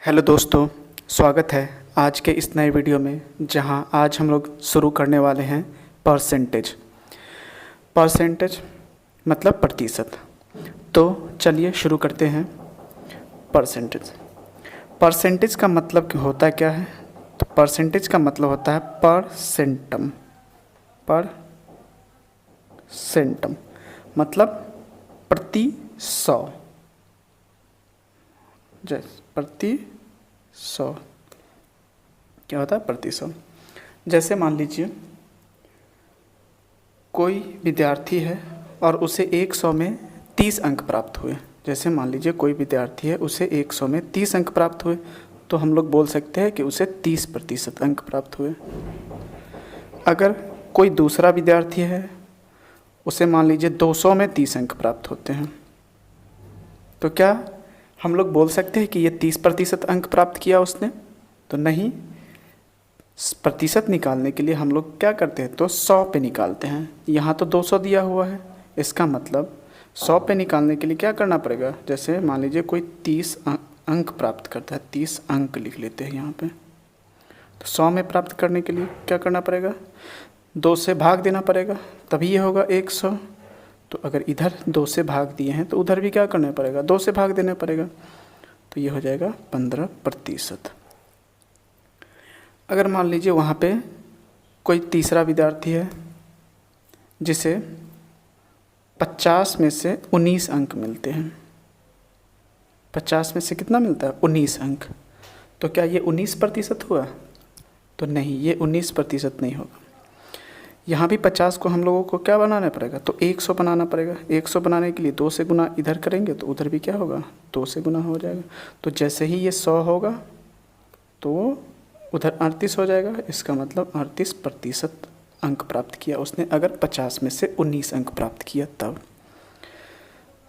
Hello दोस्तों, स्वागत है आज के इस नए वीडियो में, जहां आज हम लोग शुरू करने वाले हैं परसेंटेज। परसेंटेज मतलब प्रतिशत। तो चलिए शुरू करते हैं। परसेंटेज परसेंटेज का मतलब होता है क्या है? तो परसेंटेज का मतलब होता है परसेंटम। परसेंटम मतलब प्रति सौ, प्रति सौ क्या होता है? प्रति सौ। जैसे मान लीजिए कोई विद्यार्थी है और उसे 100 में 30 अंक प्राप्त हुए। जैसे मान लीजिए कोई विद्यार्थी है, उसे 100 में 30 अंक प्राप्त हुए, तो हम लोग बोल सकते हैं कि उसे 30% अंक प्राप्त हुए। अगर कोई दूसरा विद्यार्थी है, उसे मान लीजिए 200 में 30 अंक प्राप्त होते हैं, तो क्या हम लोग बोल सकते हैं कि ये 30% अंक प्राप्त किया उसने? तो नहीं। प्रतिशत निकालने के लिए हम लोग क्या करते हैं? तो 100 पे निकालते हैं। यहाँ तो 200 दिया हुआ है, इसका मतलब 100 पे निकालने के लिए क्या करना पड़ेगा? जैसे मान लीजिए कोई 30 अंक प्राप्त करता है, 30 अंक लिख लेते हैं यहाँ पे। तो 100 में प्राप्त करने के लिए क्या करना पड़ेगा? 2 से भाग देना पड़ेगा, तभी ये होगा 100। तो अगर इधर 2 से भाग दिए हैं तो उधर भी क्या करना पड़ेगा? 2 से भाग देना पड़ेगा। तो ये हो जाएगा 15%। अगर मान लीजिए वहाँ पे कोई तीसरा विद्यार्थी है जिसे 50 में से 19 अंक मिलते हैं। 50 में से कितना मिलता है? 19 अंक। तो क्या ये 19% हुआ? तो नहीं, ये 19% नहीं होगा। यहाँ भी 50 को हम लोगों को क्या बनाना पड़ेगा? तो 100 बनाना पड़ेगा। 100 बनाने के लिए 2 से गुना इधर करेंगे तो उधर भी क्या होगा? 2 से गुना हो जाएगा। तो जैसे ही ये 100 होगा तो वो उधर 38 हो जाएगा। इसका मतलब 38% अंक प्राप्त किया उसने, अगर 50 में से 19 अंक प्राप्त किया तब।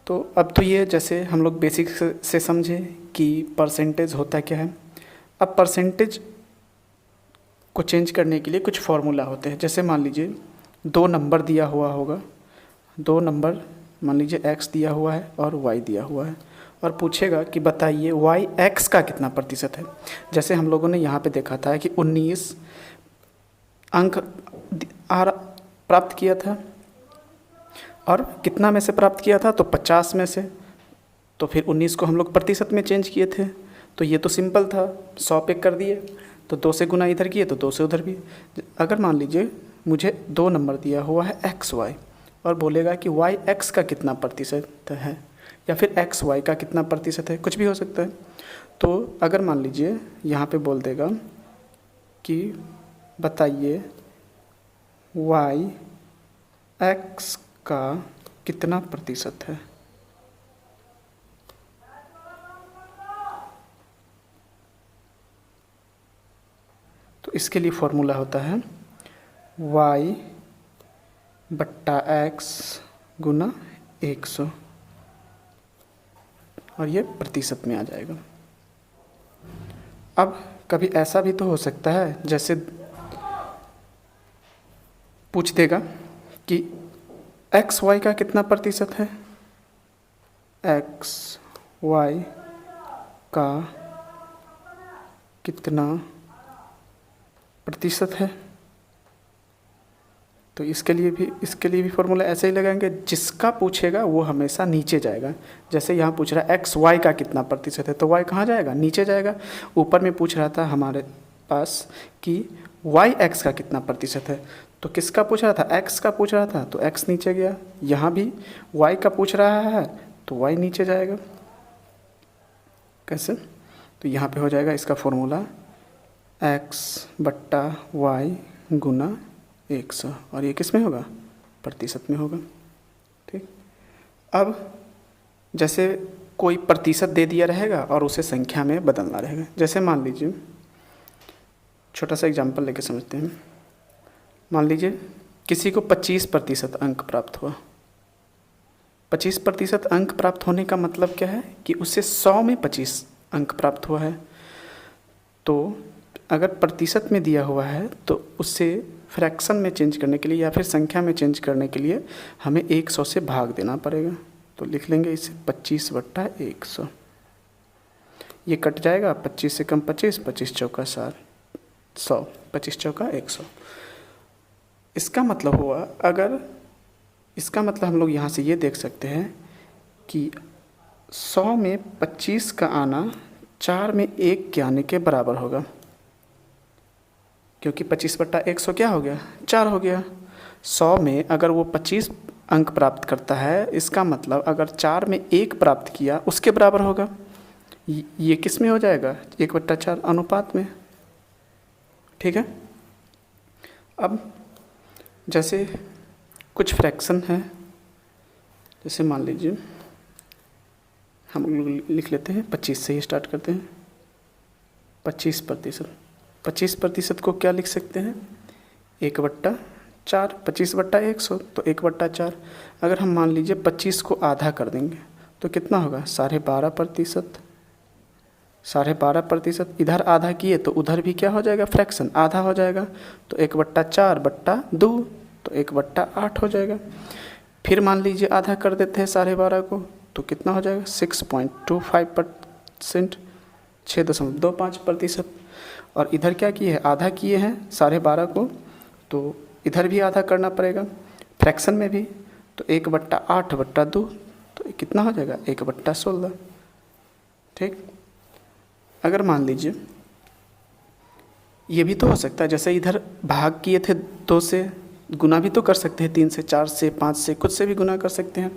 तो अब तो ये जैसे हम लोग बेसिक से समझे कि परसेंटेज होता क्या है। अब परसेंटेज को चेंज करने के लिए कुछ फार्मूला होते हैं। जैसे मान लीजिए 2 नंबर दिया हुआ होगा, 2 नंबर मान लीजिए x दिया हुआ है और y दिया हुआ है, और पूछेगा कि बताइए y x का कितना प्रतिशत है। जैसे हम लोगों ने यहाँ पे देखा था कि 19 अंक प्राप्त किया था, और कितना में से प्राप्त किया था? तो 50 में से। तो फिर 19 को हम लोग प्रतिशत में चेंज किए थे। तो ये तो सिंपल था, 100 पे कर दिए, तो 2 से गुना इधर किए तो 2 से उधर भी। अगर मान लीजिए मुझे 2 नंबर दिया हुआ है x y, और बोलेगा कि y x का कितना प्रतिशत है, या फिर x y का कितना प्रतिशत है, कुछ भी हो सकता है। तो अगर मान लीजिए यहाँ पे बोल देगा कि बताइए y x का कितना प्रतिशत है, तो इसके लिए फॉर्मूला होता है y बट्टा x गुना 100, और ये प्रतिशत में आ जाएगा। अब कभी ऐसा भी तो हो सकता है, जैसे पूछ देगा कि x y का कितना प्रतिशत है, x y का कितना प्रतिशत है। तो इसके लिए भी फॉर्मूला ऐसे ही लगाएंगे, जिसका पूछेगा वो हमेशा नीचे जाएगा। जैसे यहाँ पूछ रहा है x y का कितना प्रतिशत है, तो y कहाँ जाएगा? नीचे जाएगा। ऊपर में पूछ रहा था हमारे पास कि y x का कितना प्रतिशत है, तो किसका पूछ रहा था? x का पूछ रहा था, तो x नीचे गया। यहाँ भी y का पूछ रहा है तो y नीचे जाएगा। कैसे? तो यहाँ पे हो जाएगा इसका फॉर्मूला x बट्टा y गुना 100, और ये किस में होगा? प्रतिशत में होगा। ठीक। अब जैसे कोई प्रतिशत दे दिया रहेगा और उसे संख्या में बदलना रहेगा। जैसे मान लीजिए छोटा सा एग्जांपल लेके समझते हैं। मान लीजिए किसी को 25% अंक प्राप्त हुआ। 25% अंक प्राप्त होने का मतलब क्या है? कि उसे 100 में 25 अंक प्राप्त हुआ है। तो अगर प्रतिशत में दिया हुआ है तो उससे फ्रैक्शन में चेंज करने के लिए या फिर संख्या में चेंज करने के लिए हमें 100 से भाग देना पड़ेगा। तो लिख लेंगे इसे 25/100। ये कट जाएगा, 25 से कम 25, 25 चौका 60, 100, 25 चौका 100। इसका मतलब हुआ, अगर इसका मतलब हम लोग यहाँ से ये देख सकते हैं कि 100 में 25 का आना 4 में 1 के आने के बराबर होगा, क्योंकि 25/100 क्या हो गया, 4 हो गया। 100 में अगर वो 25 अंक प्राप्त करता है, इसका मतलब अगर 4 में 1 प्राप्त किया उसके बराबर होगा। ये किस में हो जाएगा, 1/4 अनुपात में। ठीक है। अब जैसे कुछ फ्रैक्शन है, जैसे मान लीजिए हम लोग लिख लेते हैं 25 से ही स्टार्ट करते हैं। 25%, 25% को क्या लिख सकते हैं, 1/4, 25/100 तो 1/4। अगर हम मान लीजिए 25 को आधा कर देंगे तो कितना होगा, 12.5%। 12.5%, इधर आधा किए तो उधर भी क्या हो जाएगा, फ्रैक्शन आधा हो जाएगा, तो 1/4/2 तो 1/8 हो जाएगा। फिर मान लीजिए आधा कर देते हैं 12.5 को, तो कितना हो जाएगा, 6.25%, 6.25%। और इधर क्या किए हैं, आधा किए हैं 12.5 को, तो इधर भी आधा करना पड़ेगा फ्रैक्शन में भी, तो 1/8/2 तो कितना हो जाएगा, 1/16। ठीक। अगर मान लीजिए ये भी तो हो सकता है, जैसे इधर भाग किए थे 2 से, गुना भी तो कर सकते हैं, 3 से, 4 से, 5 से, कुछ से भी गुना कर सकते हैं।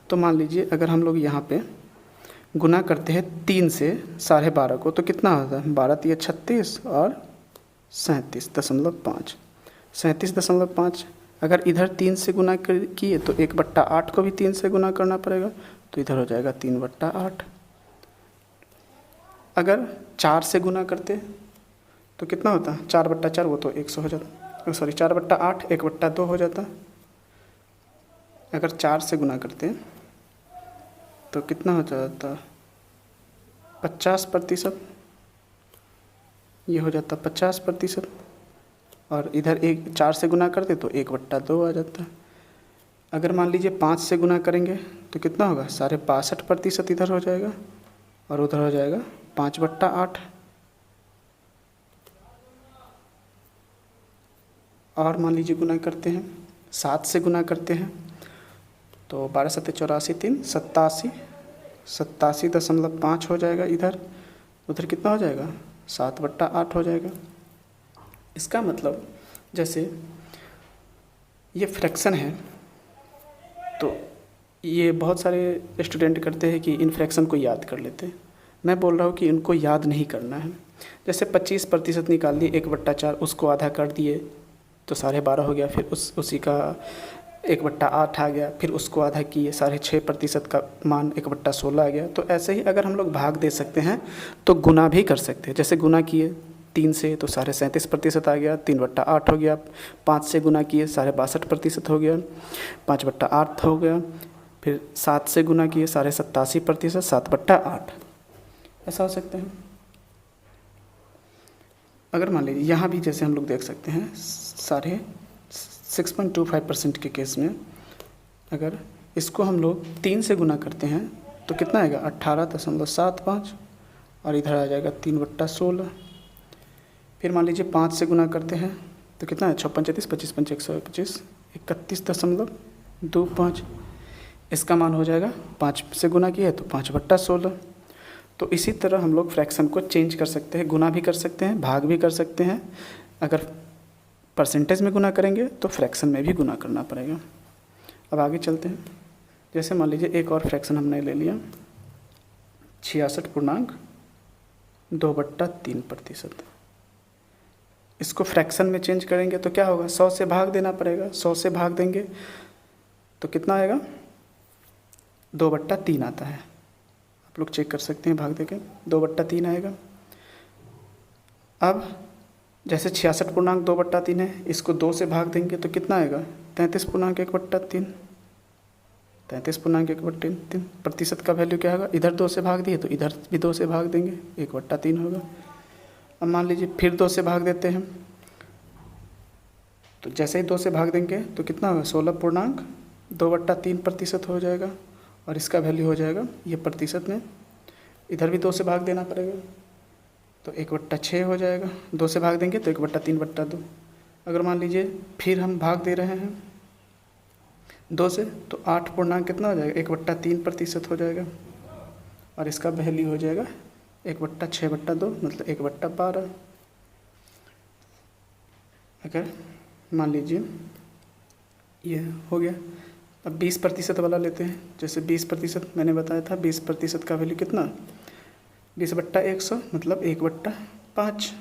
तो मान लीजिए अगर हम लोग यहाँ पे गुना करते हैं 3 से 12.5 को, तो कितना होता है, 12×3 = 36 और 37.5, 37.5। अगर इधर 3 से गुना किए तो 1/8 को भी 3 से गुना करना पड़ेगा, तो इधर हो जाएगा 3/8। अगर 4 से गुना करते तो कितना होता, 4/4, वो तो 100 हो जाता, सॉरी 4/8, 1/2 हो जाता। अगर 4 से गुना करते तो कितना हो जाता, 50%, ये हो जाता 50%। और इधर 4 से गुना करते तो 1/2 आ जाता। अगर मान लीजिए 5 से गुना करेंगे तो कितना होगा, 62.5% इधर हो जाएगा, और उधर हो जाएगा 5/8। और मान लीजिए गुना करते हैं 7 से गुना करते हैं तो 12×7 = 84, 3 87.5 हो जाएगा इधर, उधर कितना हो जाएगा, 7/8 हो जाएगा। इसका मतलब जैसे ये फ्रैक्शन है, तो ये बहुत सारे स्टूडेंट करते हैं कि इन फ्रैक्शन को याद कर लेते हैं। मैं बोल रहा हूँ कि इनको याद नहीं करना है। जैसे 25% निकाल दिए, 1/4, उसको आधा कर दिए तो 12.5 हो गया, फिर उसी का 1/8 आ गया, फिर उसको आधा किए, 6.5% का मान 1/16 आ गया। तो ऐसे ही अगर हम लोग भाग दे सकते हैं तो गुना भी कर सकते हैं। जैसे गुना किए 3 से तो 37.5% आ गया, 3/8 हो गया। 5 से गुना किए 62.5% हो गया, 5/8 हो गया। फिर 7 से गुना किए 87.5%, 7/8 ऐसा हो सकते हैं। अगर मान लीजिए यहाँ भी जैसे हम लोग देख सकते हैं 6.25% के केस में, अगर इसको हम लोग 3 से गुना करते हैं तो कितना आएगा, 18.75, और इधर आ जाएगा 3/16। फिर मान लीजिए 5 से गुना करते हैं तो कितना है, 6×5 = 25, 25 × 125, 31.25। इसका मान हो जाएगा, 5 से गुना किया है तो 5/16। तो इसी तरह हम लोग फ्रैक्शन को चेंज कर सकते हैं, गुना भी कर सकते हैं, भाग भी कर सकते हैं। अगर परसेंटेज में गुना करेंगे तो फ्रैक्शन में भी गुना करना पड़ेगा। अब आगे चलते हैं। जैसे मान लीजिए एक और फ्रैक्शन हमने ले लिया 66.2/3%। इसको फ्रैक्शन में चेंज करेंगे तो क्या होगा, 100 से भाग देना पड़ेगा। 100 से भाग देंगे तो कितना आएगा, 2/3 आता है। आप लोग चेक कर सकते हैं, भाग देके 2/3 आएगा। अब जैसे 66.2/3 है, इसको 2 से भाग देंगे तो कितना आएगा, 33.1/3। 33.1/3 प्रतिशत का वैल्यू क्या होगा, इधर 2 से भाग दिए तो इधर भी 2 से भाग देंगे, 1/3 होगा। अब मान लीजिए फिर 2 से भाग देते हैं, तो जैसे ही 2 से भाग देंगे तो कितना होगा, 16.2/3% हो जाएगा, और इसका वैल्यू हो जाएगा, ये प्रतिशत में इधर भी 2 से भाग देना पड़ेगा, तो 1/6 हो जाएगा। 2 से भाग देंगे तो 1/3/2। अगर मान लीजिए फिर हम भाग दे रहे हैं 2 से, तो 8 पूर्णांक कितना हो जाएगा, 1/3% हो जाएगा। और इसका वैल्यू हो जाएगा 1/6/2 मतलब 1/12। अगर मान लीजिए ये हो गया। अब 20% वाला लेते हैं। जैसे 20% मैंने बताया था, 20% का वैल्यू कितना, 20/100 मतलब 1/5।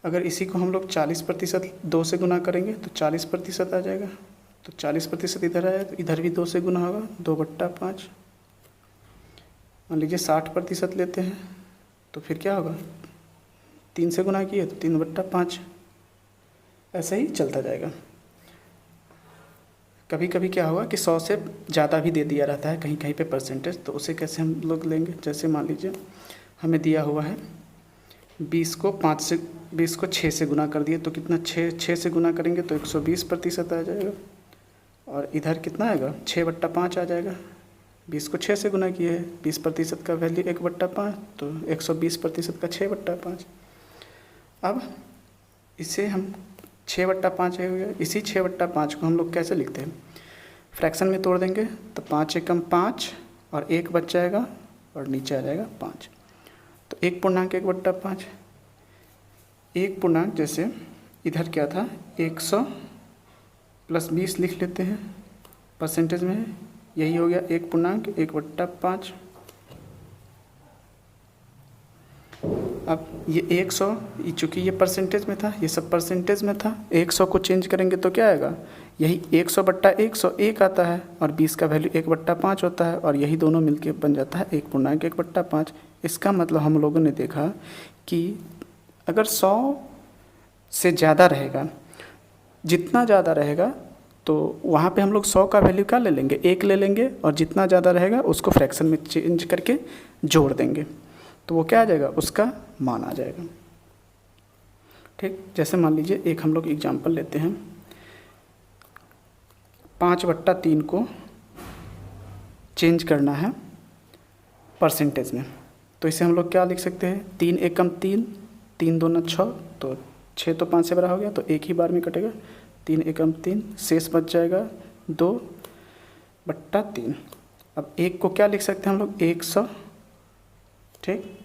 अगर इसी को हम लोग 40% 2 से गुना करेंगे तो 40% आ जाएगा। तो 40% इधर आया तो इधर भी 2 से गुना होगा, 2/5। मान लीजिए 60% लेते हैं तो फिर क्या होगा, 3 से गुना किए तो 3/5। ऐसे ही चलता जाएगा। कभी कभी क्या होगा कि 100 से ज़्यादा भी दे दिया रहता है कहीं कहीं पे परसेंटेज, तो उसे कैसे हम लोग लेंगे। जैसे मान लीजिए हमें दिया हुआ है 20 को 6 से गुना कर दिए तो कितना, 6 से गुना करेंगे तो 120% आ जाएगा। और इधर कितना आएगा, 6/5 आ जाएगा। 20 को 6 से गुना किए है, 20% का वैल्यू 1/5, तो 120% का 6/5। अब इसे हम 6/5 हो गया। इसी 6/5 को हम लोग कैसे लिखते हैं, फ्रैक्शन में तोड़ देंगे तो 5 एकम 5 और 1 बच जाएगा और नीचे आ जाएगा 5। तो 1 पूर्णांक 1/5। 1 पूर्णांक जैसे इधर क्या था, 100 + 20 लिख लेते हैं, परसेंटेज में यही हो गया 1 पूर्णांक 1/5। अब ये 100, चूँकि ये परसेंटेज में था, ये सब परसेंटेज में था, 100 को चेंज करेंगे तो क्या आएगा, यही 100/100 1 आता है और 20 का वैल्यू 1/5 होता है और यही दोनों मिलके बन जाता है 1 पूर्णांक 1/5। इसका मतलब हम लोगों ने देखा कि अगर 100 से ज़्यादा रहेगा, जितना ज़्यादा रहेगा तो वहाँ पे हम लोग 100 का वैल्यू क्या ले लेंगे, 1 ले लेंगे, और जितना ज़्यादा रहेगा उसको फ्रैक्शन में चेंज करके जोड़ देंगे, तो वो क्या आ जाएगा, उसका मान आ जाएगा। ठीक, जैसे मान लीजिए एक हम लोग एग्जांपल लेते हैं, 5/3 को चेंज करना है परसेंटेज में, तो इसे हम लोग क्या लिख सकते हैं, 3 एकम 3, 3 दूना 6, तो 6 तो 5 से बड़ा हो गया तो एक ही बार में कटेगा, 3 एकम 3, शेष बच जाएगा 2/3। अब 1 को क्या लिख सकते हैं हम लोग, 100। ठीक,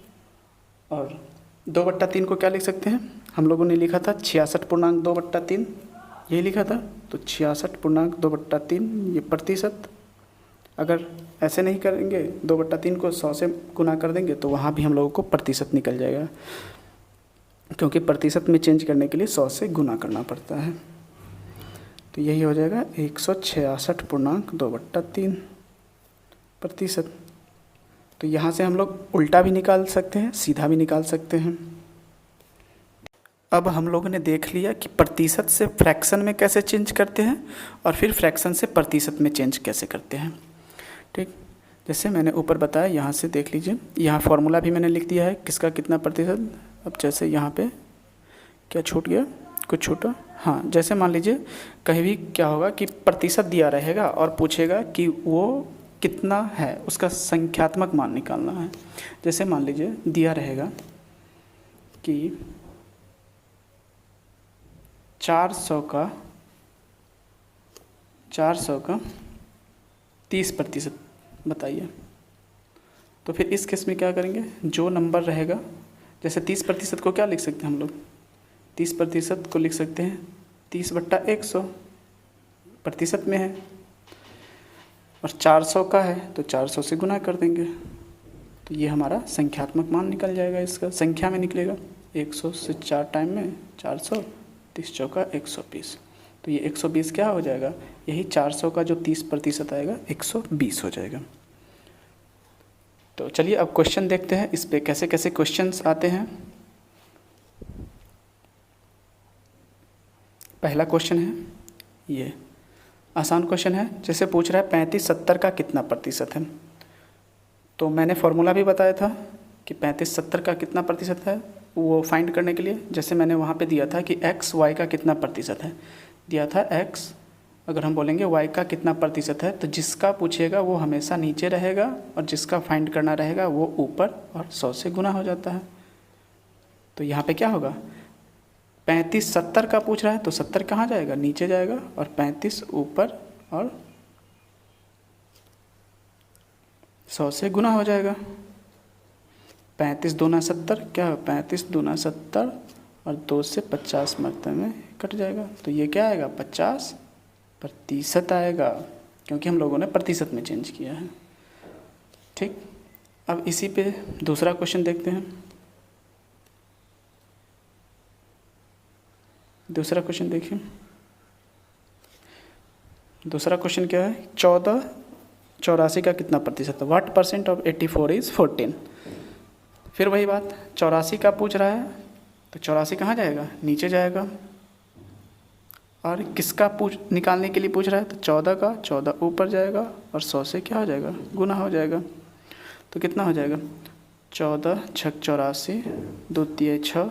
और 2/3 को क्या लिख सकते हैं, हम लोगों ने लिखा था 66.2/3, यही लिखा था, तो 66.2/3 ये प्रतिशत। अगर ऐसे नहीं करेंगे, 2/3 को 100 से गुना कर देंगे तो वहाँ भी हम लोगों को प्रतिशत निकल जाएगा, क्योंकि प्रतिशत में चेंज करने के लिए 100 से गुना करना पड़ता है। तो यही हो जाएगा 166.2/3 प्रतिशत। तो यहाँ से हम लोग उल्टा भी निकाल सकते हैं, सीधा भी निकाल सकते हैं। अब हम लोगों ने देख लिया कि प्रतिशत से फ्रैक्शन में कैसे चेंज करते हैं और फिर फ्रैक्शन से प्रतिशत में चेंज कैसे करते हैं। ठीक, जैसे मैंने ऊपर बताया, यहाँ से देख लीजिए, यहाँ फॉर्मूला भी मैंने लिख दिया है किसका कितना प्रतिशत। अब जैसे यहाँ पे क्या छूट गया, कुछ छूटा, हाँ, जैसे मान लीजिए कहीं भी क्या होगा कि प्रतिशत दिया रहेगा और पूछेगा कि वो कितना है, उसका संख्यात्मक मान निकालना है। जैसे मान लीजिए दिया रहेगा कि 400 का 30% बताइए, तो फिर इस केस में क्या करेंगे, जो नंबर रहेगा, जैसे 30% को क्या लिख सकते हैं हम लोग, 30% को लिख सकते हैं 30/100, प्रतिशत में है, और 400 का है तो 400 से गुना कर देंगे, तो ये हमारा संख्यात्मक मान निकल जाएगा, इसका संख्या में निकलेगा। 100 से 4 टाइम में 400, 30 चौका 120, तो ये 120 क्या हो जाएगा, यही 400 का जो 30% आएगा 120 हो जाएगा। तो चलिए अब क्वेश्चन देखते हैं, इस पे कैसे कैसे क्वेश्चंस आते हैं। पहला क्वेश्चन है, ये आसान क्वेश्चन है। जैसे पूछ रहा है 35-70 का कितना प्रतिशत है, तो मैंने फॉर्मूला भी बताया था कि 35-70 का कितना प्रतिशत है वो फाइंड करने के लिए। जैसे मैंने वहाँ पे दिया था कि x y का कितना प्रतिशत है, दिया था x अगर हम बोलेंगे y का कितना प्रतिशत है, तो जिसका पूछेगा वो हमेशा नीचे रहेगा और जिसका फाइंड करना रहेगा वो ऊपर, और 100 से गुना हो जाता है। तो यहाँ पे क्या होगा, 35 70 का पूछ रहा है तो 70 कहाँ जाएगा, नीचे जाएगा, और 35 ऊपर और 100 से गुना हो जाएगा। 35 दूना 70 क्या है, 35 दूना 70 और 2 से 50 मरतबे में कट जाएगा। तो ये क्या आएगा, 50% आएगा, क्योंकि हम लोगों ने प्रतिशत में चेंज किया है। ठीक, अब इसी पे दूसरा क्वेश्चन देखते हैं। दूसरा क्वेश्चन देखिए, दूसरा क्वेश्चन क्या है, 84 का कितना प्रतिशत है, व्हाट परसेंट ऑफ 84 इज़ 14। फिर वही बात, 84 का पूछ रहा है तो 84 कहाँ जाएगा, नीचे जाएगा, और किसका निकालने के लिए पूछ रहा है, तो 14 का 14 ऊपर जाएगा, और 100 से क्या हो जाएगा, गुना हो जाएगा। तो कितना हो जाएगा, 14 छक 84, 2 तिये 6,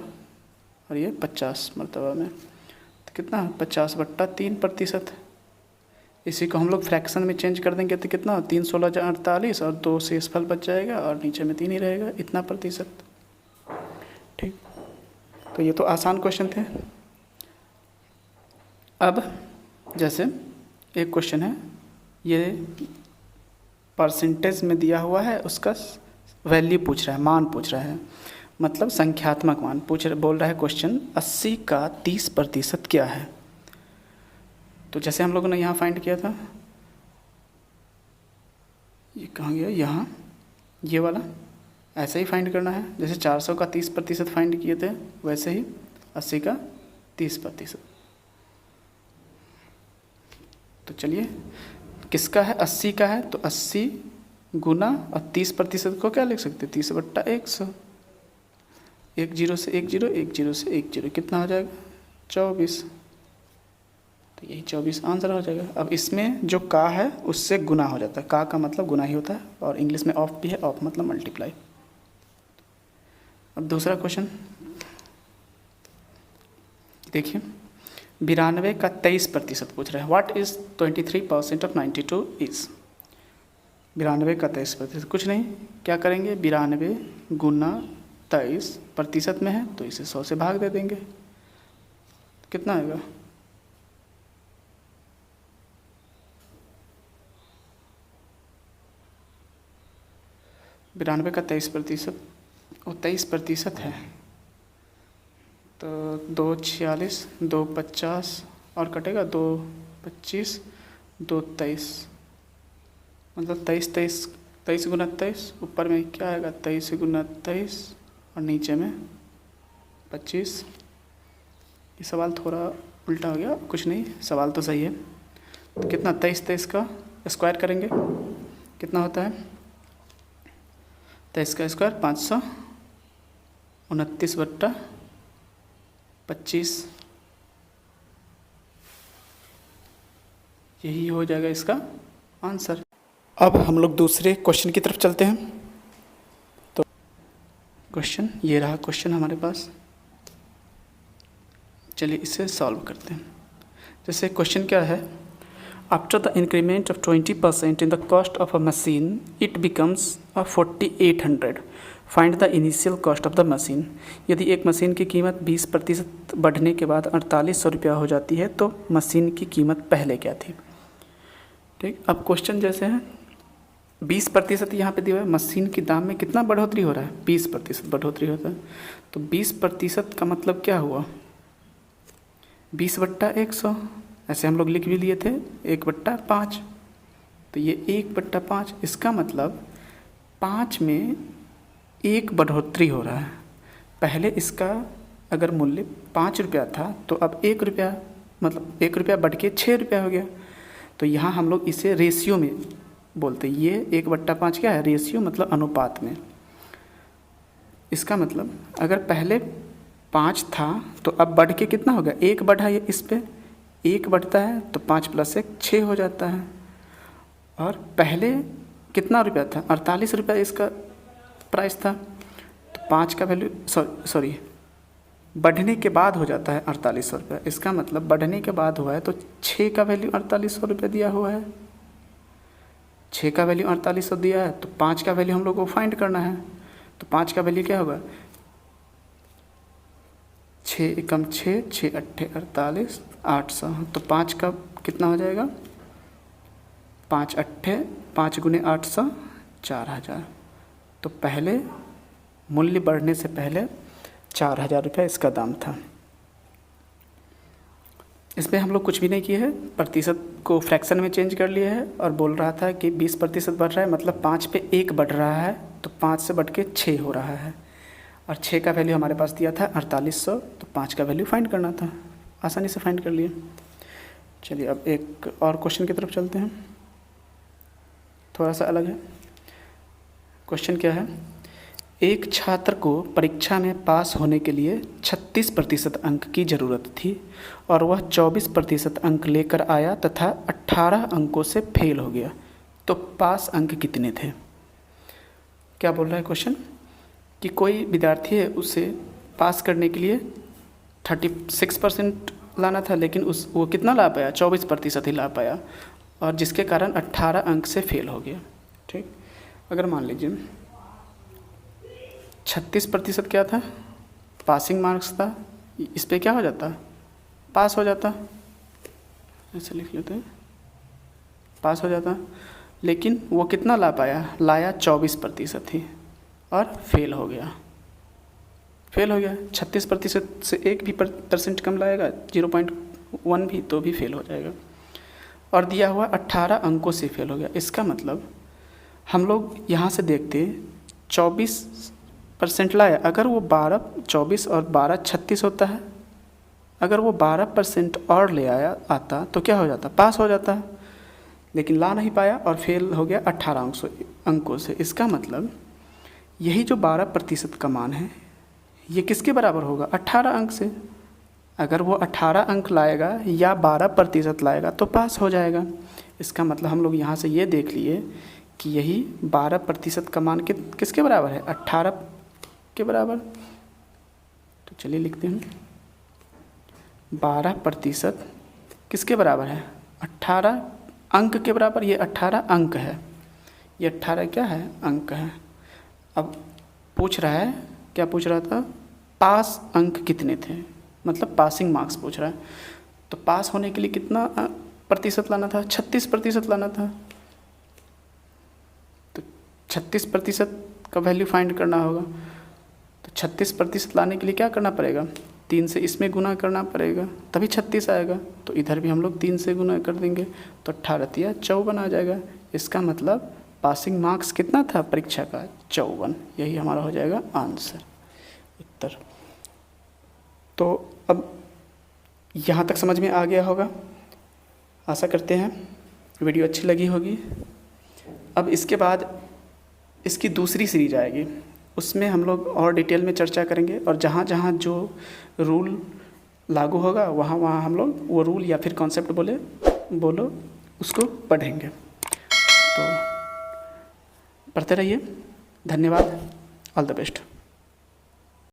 और ये 50 मरतबा में, तो कितना 50/3%। इसी को हम लोग फ्रैक्शन में चेंज कर देंगे तो कितना, 3 16 48, और 2 से फल बच जाएगा और नीचे में 3 ही रहेगा, इतना प्रतिशत। ठीक, तो ये तो आसान क्वेश्चन थे। अब जैसे एक क्वेश्चन है, ये परसेंटेज में दिया हुआ है, उसका वैल्यू पूछ रहा है, मान पूछ रहा है, मतलब संख्यात्मक मान बोल रहा है क्वेश्चन, 80 का 30% क्या है। तो जैसे हम लोगों ने यहाँ फाइंड किया था, ये कहाँ गया, यहाँ, ये वाला ऐसे ही फाइंड करना है। जैसे 400 का 30% फाइंड किए थे, वैसे ही 80 का 30%। तो चलिए, किसका है, 80 का है, तो 80 गुना और 30% को क्या लिख सकते हैं, 30/100। 1 0 से 1 0, 1 0 से 1 0, कितना हो जाएगा, 24। तो यही 24 आंसर हो जाएगा। अब इसमें जो का है उससे गुना हो जाता है, का मतलब गुना ही होता है, और इंग्लिश में ऑफ भी है, ऑफ मतलब मल्टीप्लाई। अब दूसरा क्वेश्चन देखिए, 92 का 23% पूछ रहा है, व्हाट इज़ 23% ऑफ 92 इज़। 92 का 23%, कुछ नहीं, क्या करेंगे, 92 गुना 23% में है तो इसे 100 से भाग दे देंगे, कितना आएगा, 92 का 23%, वो 23% है, तो 2 46, 2 50 और कटेगा 2 25, 2 23, मतलब 23 गुना 23, ऊपर में क्या आएगा, 23 गुना 23 और नीचे में 25। ये सवाल थोड़ा उल्टा हो गया, कुछ नहीं, सवाल तो सही है। तो कितना, 23 का स्क्वायर करेंगे, कितना होता है, 23 का स्क्वायर 529/25, यही हो जाएगा इसका आंसर। अब हम लोग दूसरे क्वेश्चन की तरफ चलते हैं। तो क्वेश्चन ये रहा, क्वेश्चन हमारे पास, चलिए इसे सॉल्व करते हैं। जैसे क्वेश्चन क्या है, after the increment of 20% in the cost of a machine it becomes 4800, find the initial cost of the machine. यदि एक मशीन की कीमत 20% बढ़ने के बाद 4800 रुपया हो जाती है तो मशीन की कीमत पहले क्या थी। ठीक, अब क्वेश्चन जैसे है, 20% यहाँ पे दिया हुआ है, मशीन के दाम में कितना बढ़ोतरी हो रहा है, 20% बढ़ोतरी होता है। तो 20% का मतलब क्या हुआ, 20/100, ऐसे हम लोग लिख भी लिए थे, 1/5। तो ये 1/5, इसका मतलब 5 में 1 बढ़ोतरी हो रहा है। पहले इसका अगर मूल्य 5 रुपया था तो अब 1 रुपया, मतलब 1 रुपया बढ़ के 6 रुपया हो गया। तो यहाँ हम लोग इसे रेशियो में बोलते हैं, ये 1/5 क्या है, रेशियो मतलब अनुपात में। इसका मतलब अगर पहले 5 था तो अब बढ़ के कितना हो गया, 1 बढ़ा, ये इस पे 1 बढ़ता है तो 5 + 1 6 हो जाता है। और पहले कितना रुपया था, 48 रुपया इसका प्राइस था, तो 5 का वैल्यू, सॉरी बढ़ने के बाद हो जाता है 4800 रुपये। इसका मतलब बढ़ने के बाद हुआ है तो 6 का वैल्यू 4800 रुपये दिया हुआ है, 6 का वैल्यू 4800 दिया है, तो 5 का वैल्यू हम लोग को फाइंड करना है। तो 5 का वैल्यू क्या होगा, 6 एकम 6, 6 अट्ठे 48, 800। तो 5 का कितना हो जाएगा, 5 अट्ठे 5 गुने 800, 4000। तो पहले मूल्य बढ़ने से पहले 4000 रुपये इसका दाम था। इसमें हम लोग कुछ भी नहीं किए हैं, प्रतिशत को फ्रैक्शन में चेंज कर लिए हैं और बोल रहा था कि 20% बढ़ रहा है, मतलब 5 पे 1 बढ़ रहा है, तो 5 से बढ़ के 6 हो रहा है। और 6 का वैल्यू हमारे पास दिया था 4800, तो 5 का वैल्यू फाइंड करना था, आसानी से फाइंड कर लिए। चलिए अब एक और क्वेश्चन की तरफ चलते हैं, थोड़ा सा अलग है। क्वेश्चन क्या है, एक छात्र को परीक्षा में पास होने के लिए 36% अंक की ज़रूरत थी और वह 24% अंक लेकर आया तथा 18 अंकों से फेल हो गया, तो पास अंक कितने थे। क्या बोल रहा है क्वेश्चन, कि कोई विद्यार्थी है, उसे पास करने के लिए 36% लाना था, लेकिन वो कितना ला पाया, 24% ही ला पाया, और जिसके कारण 18 अंक से फेल हो गया। ठीक, अगर मान लीजिए 36% क्या था, पासिंग मार्क्स था, इस पे क्या हो जाता, पास हो जाता, ऐसे लिख लेते हैं, पास हो जाता। लेकिन वो कितना ला पाया, लाया 24% ही और फेल हो गया, फेल हो गया। 36% से 1 भी % कम लाएगा, 0.1 भी, तो भी फेल हो जाएगा। और दिया हुआ 18 अंकों से फेल हो गया। इसका मतलब हम लोग यहाँ से देखते 24% लाया, अगर वो 12, 24 और 12 36 होता है, अगर वो 12% और ले आया आता तो क्या हो जाता, पास हो जाता। लेकिन ला नहीं पाया और फेल हो गया 18 अंकों से। इसका मतलब यही जो 12% का मान है, ये किसके बराबर होगा, 18 अंक से। अगर वो 18 अंक लाएगा या 12% लाएगा तो पास हो जाएगा। इसका मतलब हम लोग यहाँ से ये देख लिए कि यही 12% का मान किसके बराबर है, 18 के बराबर। तो चलिए लिखते हैं, 12% किसके बराबर है, 18 अंक के बराबर। ये 18 अंक है, ये 18 क्या है, अंक है। अब पूछ रहा है, क्या पूछ रहा था, पास अंक कितने थे, मतलब पासिंग मार्क्स पूछ रहा है। तो पास होने के लिए कितना प्रतिशत लाना था, 36% लाना था। तो 36% का वैल्यू फाइंड करना होगा। तो 36% लाने के लिए क्या करना पड़ेगा, 3 से इसमें गुना करना पड़ेगा, तभी 36 आएगा। तो इधर भी हम लोग 3 से गुना कर देंगे, तो 18 या 54 आ जाएगा। इसका मतलब पासिंग मार्क्स कितना था परीक्षा का, 54। यही हमारा हो जाएगा आंसर, उत्तर। तो अब यहाँ तक समझ में आ गया होगा, आशा करते हैं वीडियो अच्छी लगी होगी। अब इसके बाद इसकी दूसरी सीरीज आएगी, उसमें हम लोग और डिटेल में चर्चा करेंगे, और जहाँ जहाँ जो रूल लागू होगा वहाँ वहाँ हम लोग वो रूल या फिर कॉन्सेप्ट बोलो उसको पढ़ेंगे। तो पढ़ते रहिए, धन्यवाद, ऑल द बेस्ट।